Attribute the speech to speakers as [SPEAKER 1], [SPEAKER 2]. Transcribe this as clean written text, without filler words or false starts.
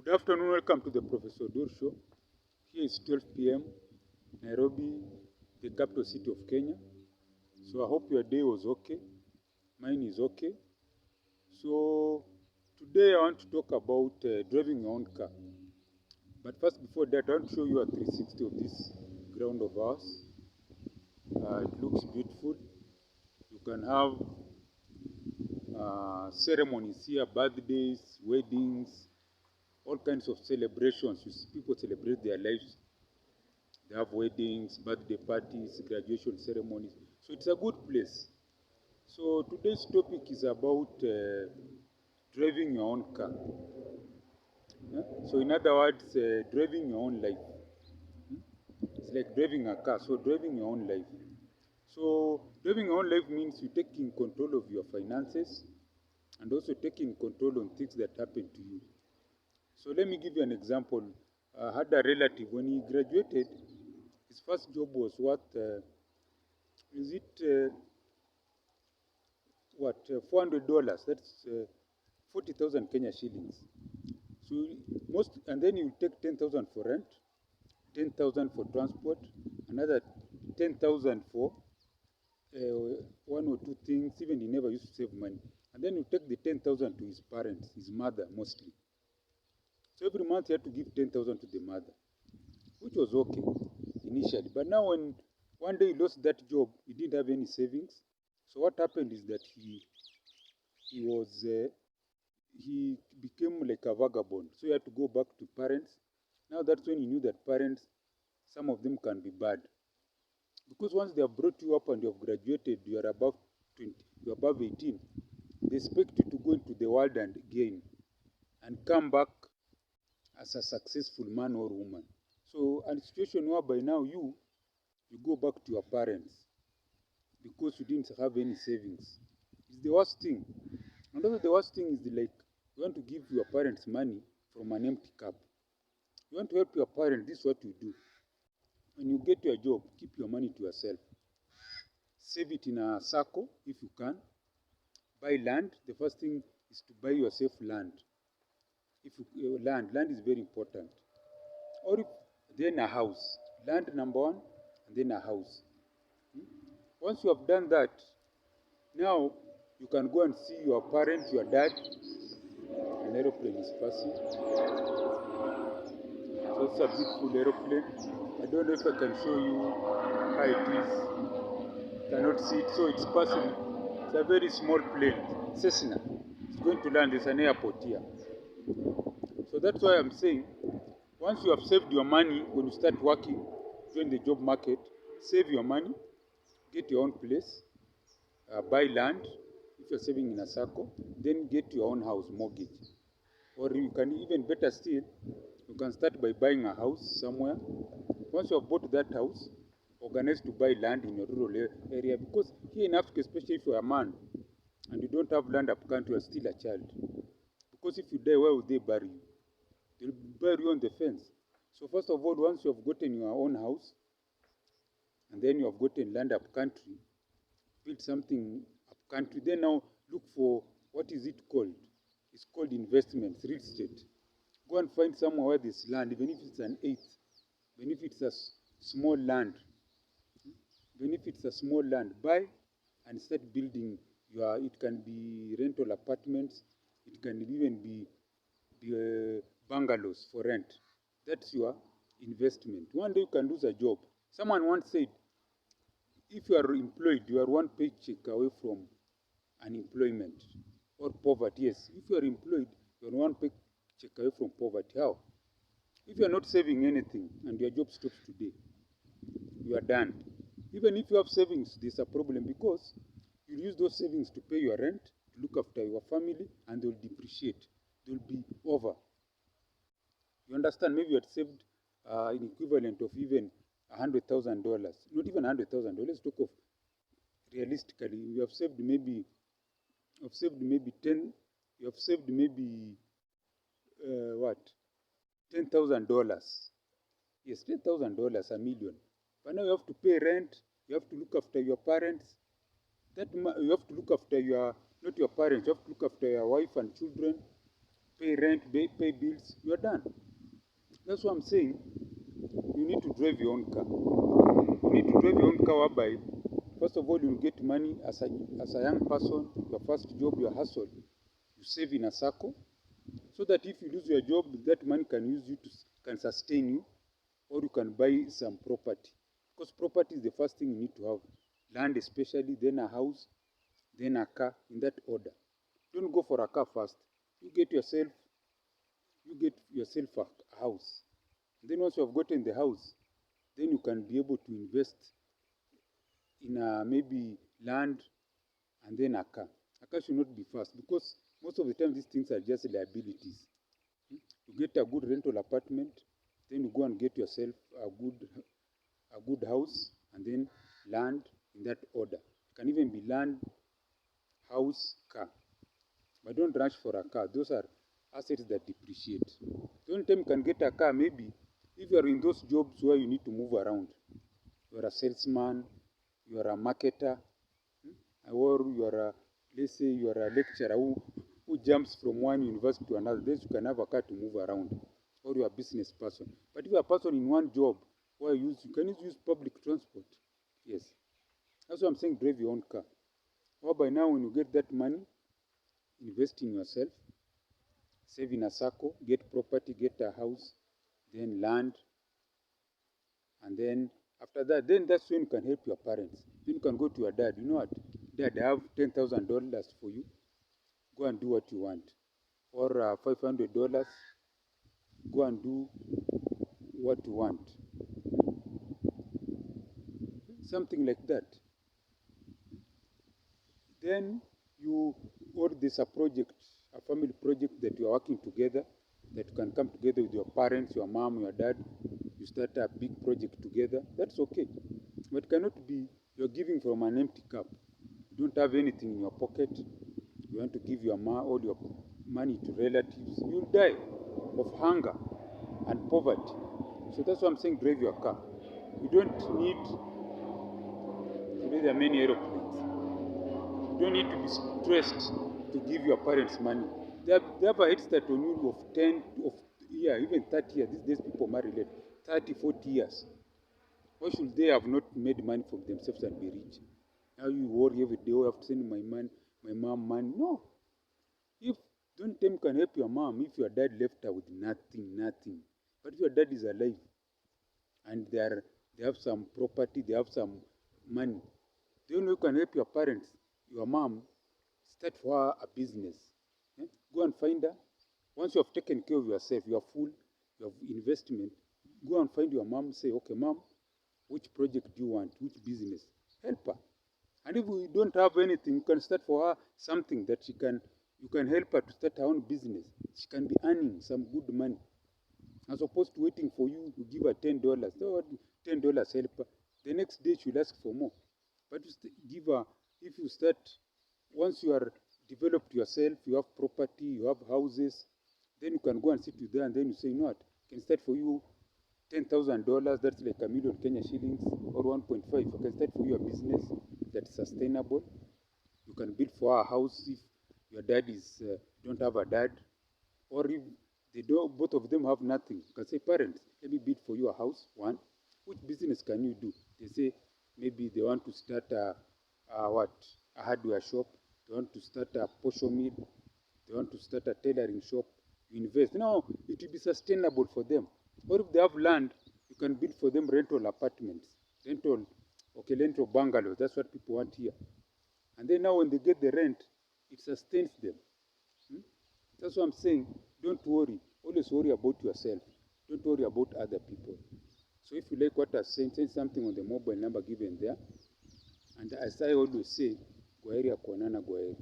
[SPEAKER 1] Good afternoon, welcome to the Professor Dur Show. Here is 12 p.m. Nairobi, the capital city of Kenya. So I hope your day was okay. Mine is okay. So today I want to talk about driving your own car. But first, before that, I want to show you a 360 of this ground of ours. It looks beautiful. You can have ceremonies here, birthdays, weddings, all kinds of celebrations. You see people celebrate their lives. They have weddings, birthday parties, graduation ceremonies. So it's a good place. So today's topic is about driving your own car. Yeah? So in other words, driving your own life. It's like driving a car. So driving your own life. So driving your own life means you taking control of your finances and also taking control on things that happen to you. So let me give you an example. I had a relative when he graduated. His first job was what? Is it $400? That's 40,000 Kenya shillings. So and then you take 10,000 for rent, 10,000 for transport, another 10,000 for one or two things. Even he never used to save money. And then you take the 10,000 to his parents, his mother mostly. So every month he had to give 10,000 to the mother, which was okay initially. But now when one day he lost that job, he didn't have any savings. So what happened is that he became like a vagabond. So he had to go back to parents. Now that's when he knew that parents, some of them can be bad. Because once they have brought you up and you have graduated, you are above 20, you are above 18, they expect you to go into the world and gain and come back as a successful man or woman. So a situation whereby now you go back to your parents because you didn't have any savings. It's the worst thing. And also the worst thing is like you want to give your parents money from an empty cup. You want to help your parents, this is what you do. When you get your job, keep your money to yourself. Save it in a circle if you can. Buy land. The first thing is to buy yourself land. If you land is very important. Or then a house. Land number one, and then a house. Once you have done that, now you can go and see your parent, your dad. An aeroplane is passing. So it's a beautiful aeroplane. I don't know if I can show you how it is. You cannot see it, so it's passing. It's a very small plane. Cessna. It's going to land. There's an airport here. So that's why I'm saying, once you have saved your money, when you start working, join the job market, save your money, get your own place, buy land, if you're saving in a circle, then get your own house mortgage. Or you can even better still, you can start by buying a house somewhere. Once you have bought that house, organize to buy land in your rural area. Because here in Africa, especially if you're a man and you don't have land up country, you're still a child. Because if you die, where will they bury you? They'll bury you on the fence. So first of all, once you have gotten your own house, and then you have gotten land up country, build something up country, then now look for, what is it called? It's called investments, real estate. Go and find somewhere where there's land, even if it's an eighth, even if it's a small land, even if it's a small land, buy and start building it can be rental apartments, it can even be bungalows for rent. That's your investment. One day you can lose a job. Someone once said, if you are employed, you are one paycheck away from unemployment or poverty. Yes, if you are employed, you are one paycheck away from poverty. How? If you are not saving anything and your job stops today, you are done. Even if you have savings, there's a problem because you use those savings to pay your rent, to look after your family, and they'll depreciate. They'll be over. You understand? Maybe you had saved an equivalent of even $100,000. Not even $100,000. Let's talk of realistically. You have saved maybe 10. You have saved maybe what? $10,000. Yes, $10,000, a million. But now you have to pay rent. You have to look after your parents. You have to look after not your parents. You have to look after your wife and children. pay rent, pay bills, you are done. That's what I'm saying. You need to drive your own car. You need to drive your own car whereby, first of all, you get money as a young person, your first job, your hustle, you save in a circle, so that if you lose your job, that money can sustain you, or you can buy some property. Because property is the first thing you need to have. Land especially, then a house, then a car, in that order. Don't go for a car first. You get yourself a house. And then once you have gotten the house, then you can be able to invest in maybe land and then a car. A car should not be fast, because most of the time these things are just liabilities. You get a good rental apartment, then you go and get yourself a good house, and then land, in that order. It can even be land, house, car. But don't rush for a car. Those are assets that depreciate. The only time you can get a car, maybe if you are in those jobs where you need to move around. You are a salesman, you are a marketer, or let's say you are a lecturer who jumps from one university to another. Then you can have a car to move around. Or you are a business person. But if you are a person in one job where you can use public transport. Yes. That's what I'm saying, drive your own car. Or by now, when you get that money, invest in yourself, save in a circle, get property, get a house, then land, and then after that, then that's when you can help your parents. Then you can go to your dad. You know what? Dad, I have $10,000 for you. Go and do what you want. Or $500. Go and do what you want. Something like that. Then or there's a project, a family project that you are working together, that you can come together with your parents, your mom, your dad. You start a big project together. That's okay. But it cannot be you're giving from an empty cup. You don't have anything in your pocket. You want to give all your money to relatives. You'll die of hunger and poverty. So that's why I'm saying drive your car. You don't need, today there are many aeroplanes. You don't need to be stressed to give your parents money. They have a head start on you of 10, even 30 years. These days people marry late. 30, 40 years. Why should they have not made money for themselves and be rich? Now you worry every day, I have to send my mom money. No. If don't them can help your mom if your dad left her with nothing. But if your dad is alive and they have some property, they have some money, the only way you can help your parents, your mom, start for her a business. Go and find her. Once you have taken care of yourself, you are full, you have investment, go and find your mom, say, okay, mom, which project do you want? Which business? Help her. And if we don't have anything, you can start for her something that you can help her to start her own business. She can be earning some good money. As opposed to waiting for you to give her $10. So $10 help her. The next day she'll ask for more. But give her, if you start, once you are developed yourself, you have property, you have houses, then you can go and sit with her and then you say, you know what, I can start for you $10,000, that's like a million Kenya shillings, or 1.5. I can start for you a business that's sustainable. You can build for her a house if your dad don't have a dad, or if both of them have nothing. You can say, parents, let me build for you a house, one. Which business can you do? They say maybe they want to start a hardware shop. They want to start a posho mill. They want to start a tailoring shop. You invest. No, it will be sustainable for them. Or if they have land, you can build for them rental apartments, rental bungalows. That's what people want here. And then now when they get the rent, it sustains them. That's what I'm saying. Don't worry. Always worry about yourself. Don't worry about other people. So if you like what I'm saying, send something on the mobile number given there. And as I always say, Gwaheri ya kuonana, Gwaheri.